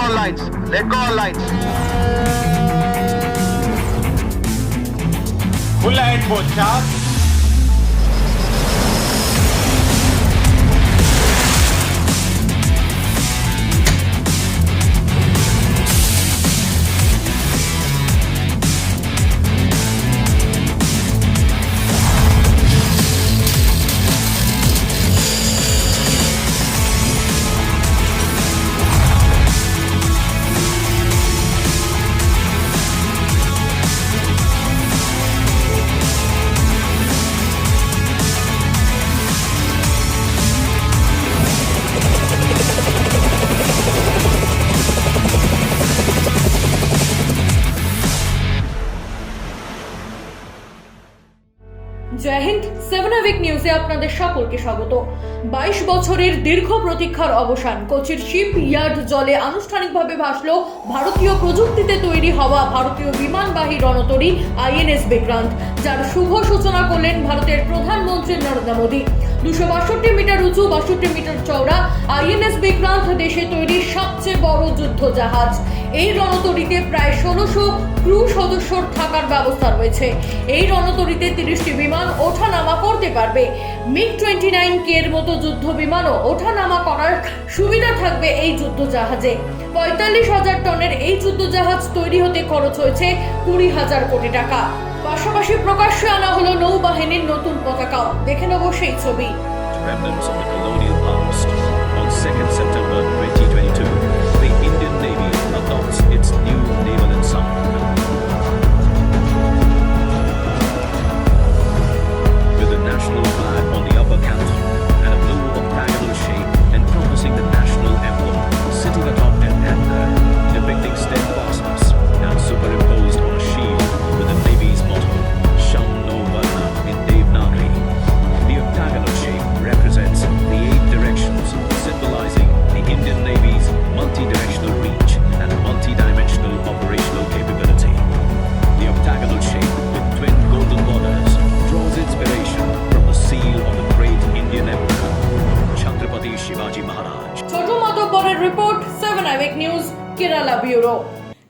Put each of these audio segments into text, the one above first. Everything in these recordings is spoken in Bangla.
all lights. Let go all lights. Full ahead for charge. Jai Hind. 7 week নিউজে আপনাদের সকলকে স্বাগত। 22 বছরের দীর্ঘ প্রতীক্ষার অবসান। কোচির শিপ ইয়ার্ড জলে আনুষ্ঠানিকভাবে ভাসল ভারতীয় প্রযুক্তিতে তৈরি হওয়া ভারতীয় বিমানবাহী রণতরী INS বিক্রান্ত, যার শুভ সূচনা করলেন ভারতের প্রধানমন্ত্রী নরেন্দ্র মোদী। 262 মিটার উঁচু, 62 মিটার চওড়া INS বিক্রান্ত দেশে তৈরি সবচেয়ে বড় যুদ্ধ জাহাজ। এই রণতরীতে প্রায় 1600 ক্রু সদস্যর থাকার ব্যবস্থা রয়েছে। এই রণতরীতে 30টি বিমান ওঠানামা করতে পারবে। MiG-29K এর মতো যুদ্ধ বিমানও ওঠানামা করার সুবিধা থাকবে এই যুদ্ধ জাহাজে। 45,000 টনের এই যুদ্ধ জাহাজ তৈরি হতে খরচ হয়েছে 20,000 কোটি টাকা। পাশাপাশি প্রকাশ্যে আনা হলো নৌবাহিনীর নতুন পতাকাও। দেখে নেব সেই ছবি। Remnants of the colonial past. On 2nd September 2022, the Indian Navy adopts its new naval ensemble. With a national flag on the upper canton and a blue octagonal shape encompassing the national emblem sitting atop an anchor depicting steadfastness and superimposed on a shield with the Navy's motto, Sham No Varna in Devanagari. The octagonal shape represents the 8 directions, symbolizing the Indian Navy's multi-directional reach and multi-dimensional operational capability. The octagonal shape with twin golden borders draws inspiration from the seal of the great Indian Emperor, Chhatrapati Shivaji Maharaj. ছোট মাতব্বরের report, 7 week news, Kerala bureau.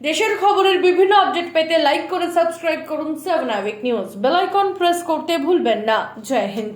দেশের খবরের বিভিন্ন আপডেট পেতে লাইক করে সাবস্ক্রাইব করুন 7 week news. Bell icon press করতে ভুলবেন না। জয় হিন্দ।